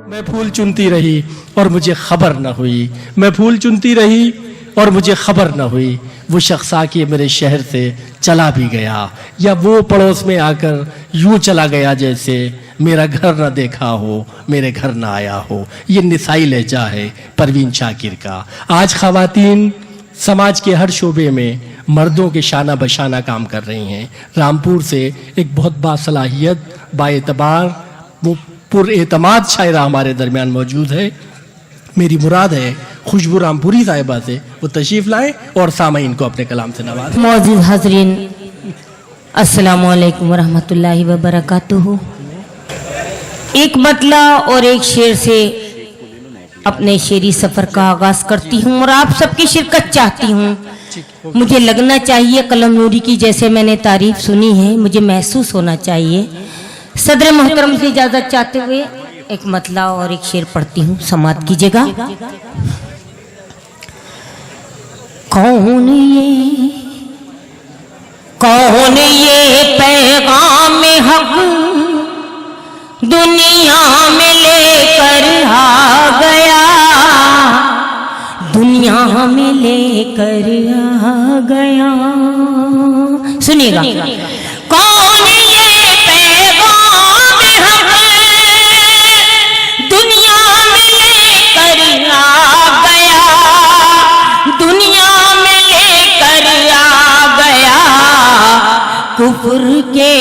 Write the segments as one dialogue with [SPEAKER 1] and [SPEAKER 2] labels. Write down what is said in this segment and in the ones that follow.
[SPEAKER 1] मैं फूल चुनती रही और मुझे खबर न हुई, मैं फूल चुनती रही और मुझे खबर न हुई। वो शख्स आके मेरे शहर से चला भी गया, या वो पड़ोस में आकर यूं चला गया जैसे मेरा घर न देखा हो, मेरे घर न आया हो। ये निसाई लहजा है परवीन शाकिर का। आज ख़वातीन समाज के हर शोबे में मर्दों के शाना बशाना काम कर रही हैं। रामपुर से एक बहुत बासलाहियत, बाएतबार, वो पुरएतमाद शायरा हमारे दरमियान मौजूद है। मेरी मुराद है खुशबू रामपुरी साहिबा से वो तशरीफ लाएं और सामईन को अपने कलाम से नवाजें।
[SPEAKER 2] मौजूद हाजरीन, अस्सलामु अलैकुम वरहमतुल्लाहि वबरकातुहू। एक मतला और एक शेर से अपने शेरी सफ़र का आगाज करती हूँ और आप सबकी शिरकत चाहती हूँ। मुझे लगना चाहिए कलम नूरी की जैसे मैंने तारीफ सुनी है, मुझे महसूस होना चाहिए। सदर मोहतरम से इजाज़त चाहते हुए एक मतला और एक शेर पढ़ती हूँ, समात कीजिएगा। कौन ये पैगाम हक दुनिया में लेकर आ गया, दुनिया में लेकर आ गया। सुनिएगा, कौन ये पैगाम हक दुनिया में लेकर आ गया, दुनिया में लेकर आ गया। कुफ्र के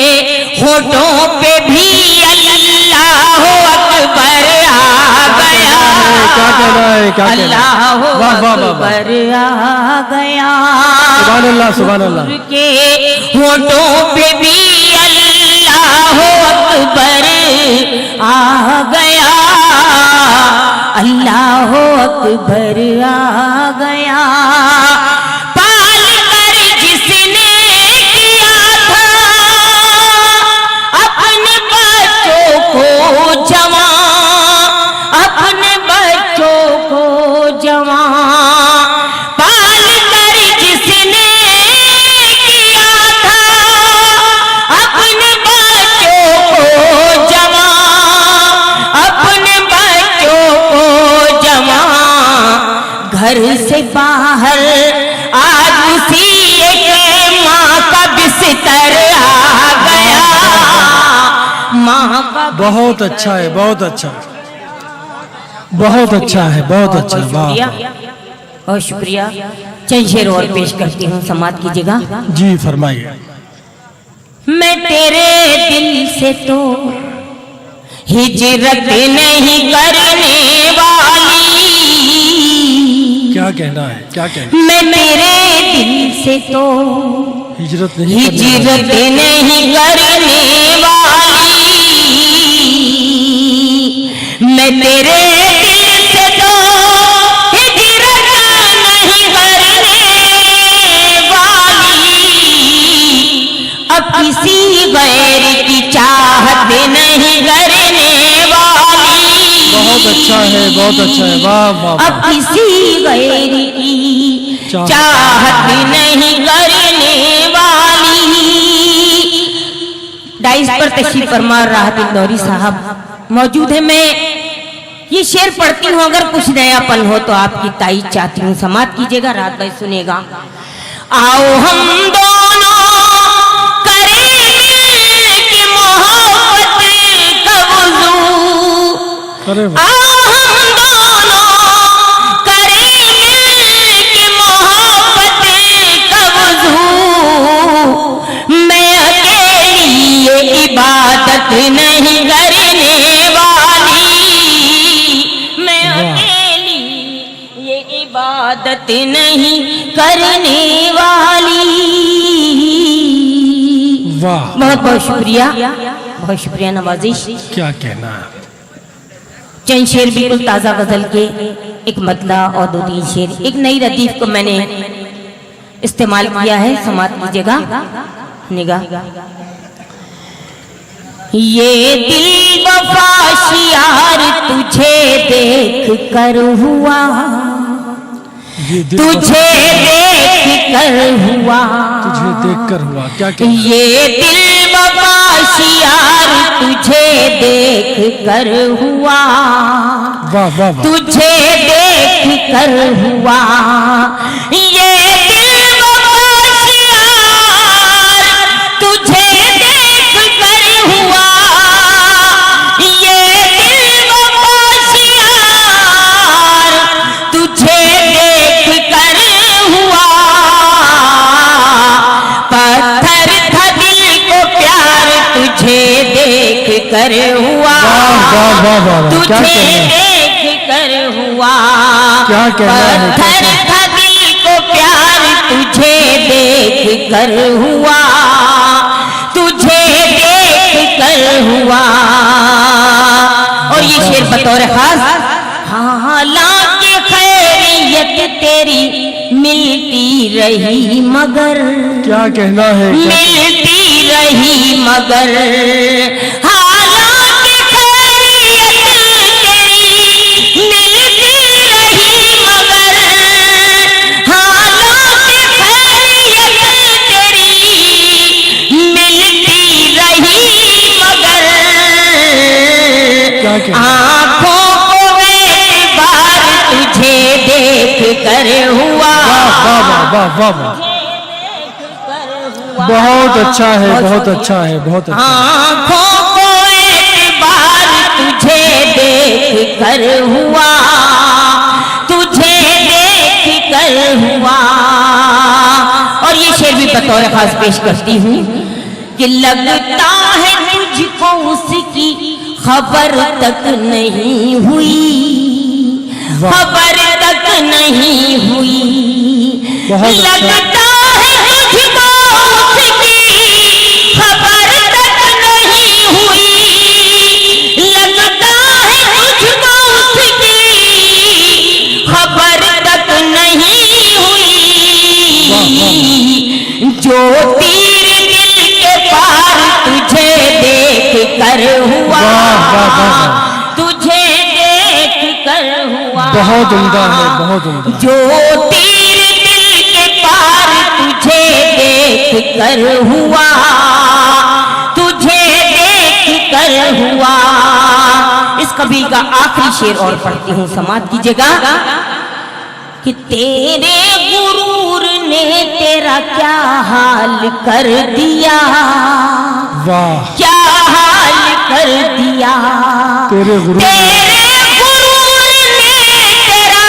[SPEAKER 2] होठों पे भी अल्लाह अकबर आ गया, अल्लाह अकबर आ गया।
[SPEAKER 1] सुभान अल्लाह, सुभान अल्लाह।
[SPEAKER 2] कुफ्र के होठों पे भी अल्लाह अकबर आ गया, अल्लाह अकबर आ गया। पाल कर जिसने किया था अपने बच्चों को जवान, अपने बच्चों को जवान। पाल कर जिसने किया था अपने बच्चों को जवान, अपने बच्चों को जवान। घर से बाहर आज उसी एक माँ का बिस्तर आ गया, माँ का।
[SPEAKER 1] बहुत अच्छा है, बहुत अच्छा, बहुत अच्छा है, बहुत अच्छा। वाह,
[SPEAKER 2] बहुत शुक्रिया। चंद शेर और पेश करती हूँ, समात कीजिएगा।
[SPEAKER 1] जी फरमाइए।
[SPEAKER 2] मैं तेरे दिल से तो हिजरत नहीं करने वाली,
[SPEAKER 1] क्या कहना है, क्या कहना?
[SPEAKER 2] मैं तेरे दिल से तो
[SPEAKER 1] हिजरत नहीं
[SPEAKER 2] हिजरत नहीं करने वाली, मैं तेरे दिल से तो हिजरत नहीं करने वाली। अब किसी गैर की चाहत नहीं करने वाली।
[SPEAKER 1] बहुत अच्छा है, बहुत अच्छा है। वाह वाह।
[SPEAKER 2] अब किसी गैर की चाहत नहीं करने वाली। डाइस पर तशरीफ फरमा राहत इंदौरी साहब मौजूद है। मैं ये शेर पढ़ती हूँ, अगर कुछ नयापन हो तो आपकी ताईद चाहती हूँ, समात कीजिएगा। रात भाई सुनेगा। आओ हम दोनों करें कि मोहब्बत का वुज़ू, आओ हम दोनों करें कि मोहब्बत का वुज़ू। मैं अकेली ये इबादत नहीं करने वाली, मैं अकेली ये इबादत नहीं करने वाली।
[SPEAKER 1] वाह,
[SPEAKER 2] बहुत बहुत शुक्रिया, बहुत शुक्रिया नवाजिश।
[SPEAKER 1] क्या कहना है?
[SPEAKER 2] चंद शेर बिल्कुल ताज़ा गजल के, एक मतला और दो तीन शेर। एक नई रदीफ को मैंने इस्तेमाल किया है, समात कीजिएगा। निगाह। ये दिल वफा शियार तुझे देख कर हुआ, तुझे देख कर हुआ,
[SPEAKER 1] तुझे देख कर हुआ। क्या कहना?
[SPEAKER 2] ये दिल वफा शियार तुझे देख कर हुआ।
[SPEAKER 1] वाह वाह वाह।
[SPEAKER 2] तुझे देख कर हुआ ये दिल होशियार, तुझे देख कर हुआ ये दिल होशियार, तुझे देख कर हुआ पत्थर था दिल को प्यार, तुझे देख कर हुआ तुझे देख कर हुआ
[SPEAKER 1] क्या कहना है,
[SPEAKER 2] पत्थर था दिल को प्यार, तुझे देख कर हुआ तुझे देख कर हुआ। और ये शेर बतौर खास, हालांकि खैरियत तेरी मिलती रही मगर,
[SPEAKER 1] क्या कहना है,
[SPEAKER 2] मिलती रही मगर, हालांकि खैरियत तेरी मिलती रही मगर, हालांकि खैरियत तेरी मिलती रही मगर,
[SPEAKER 1] क्या कहना?
[SPEAKER 2] आँखों को एतबार तुझे देख कर हुआ,
[SPEAKER 1] वाह वाह वाह वाह वाह। बहुत अच्छा है, बहुत अच्छा है, बहुत अच्छा।
[SPEAKER 2] आँखों को एतबार तुझे देख कर हुआ तुझे देख कर हुआ। और ये शेर भी बतौर खास पेश करती हूँ कि लगता है तुझको उसकी खबर तक नहीं हुई, खबर तक नहीं हुई,
[SPEAKER 1] बहुत अच्छा।
[SPEAKER 2] लगता है तुझको उसकी खबर तक नहीं हुई, लगता है तुझको उसकी खबर तक नहीं हुई, जो तीर दिल के पार तुझे देख कर हुआ, तुझे देख कर हुआ।
[SPEAKER 1] बहुत उम्दा है, बहुत उम्दा।
[SPEAKER 2] जो तीर दिल के पार तुझे देख कर हुआ तुझे देख कर हुआ। इस कवि का आखिरी शेर और पढ़ती हूँ, समाप्त कीजिएगा कि तेरे गुरूर ने तेरा क्या हाल कर दिया,
[SPEAKER 1] वाह,
[SPEAKER 2] क्या हाल कर दिया,
[SPEAKER 1] तेरे गुरूर
[SPEAKER 2] तेरे गुरूर ने तेरा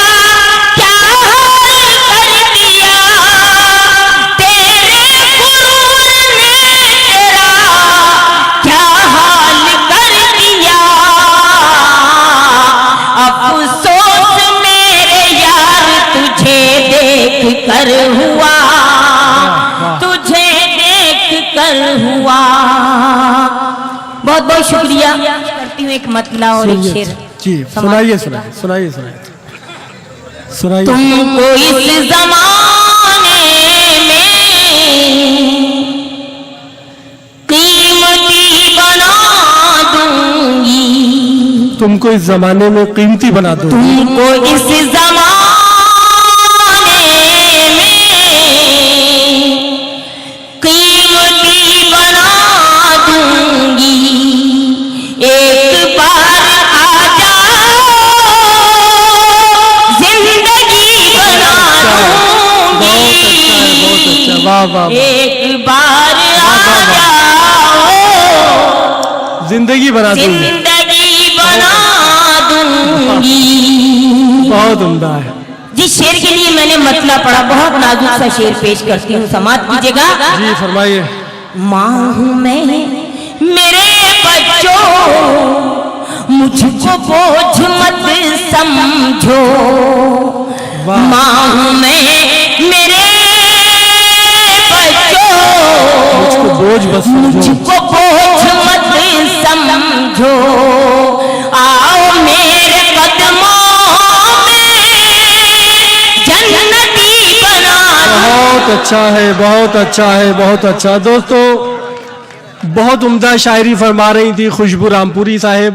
[SPEAKER 2] क्या हाल कर दिया, तेरे गुरूर ने तेरा क्या हाल कर दिया। अफसोस मेरे यार तुझे देख कर हुआ, तुझे देख कर हुआ। बहुत बहुत शुक्रिया करती हूँ। एक मतला और एक शेर
[SPEAKER 1] जी, सुनाइए सुनाइए सुनाइए सुनाइए सुनाइए।
[SPEAKER 2] तुमको इस जमाने में कीमती बना दूंगी,
[SPEAKER 1] तुमको इस जमाने में कीमती बना दूंगी,
[SPEAKER 2] तुमको इस जमाने में कीमती बना दूंगी, एक बार आ जाओ जिंदगी बना दूंगी,
[SPEAKER 1] बहुत अच्छा, वाह वाह वाह।
[SPEAKER 2] एक बार आ जाओ
[SPEAKER 1] जिंदगी बना दूंगी,
[SPEAKER 2] जिंदगी बना दूंगी।
[SPEAKER 1] बहुत उम्दा है।
[SPEAKER 2] जिस शेर के लिए मैंने मतला पढ़ा, बहुत नाजुक सा शेर पेश करती हूँ, समाप्त कीजिएगा।
[SPEAKER 1] जी फरमाइए।
[SPEAKER 2] माँ हूँ मैं मेरे बच्चों, मुझको बोझ मत समझो,
[SPEAKER 1] वाह।
[SPEAKER 2] माँ हूँ मैं मेरे बच्चों,
[SPEAKER 1] मुझको बोझ बस समझो,
[SPEAKER 2] मुझको बोझ मत समझो, आओ मेरे कदमों में जन्नती बना दो।
[SPEAKER 1] बहुत अच्छा है, बहुत अच्छा है, बहुत अच्छा। दोस्तों, बहुत उम्दा शायरी फरमा रही थी खुशबू रामपुरी साहिब।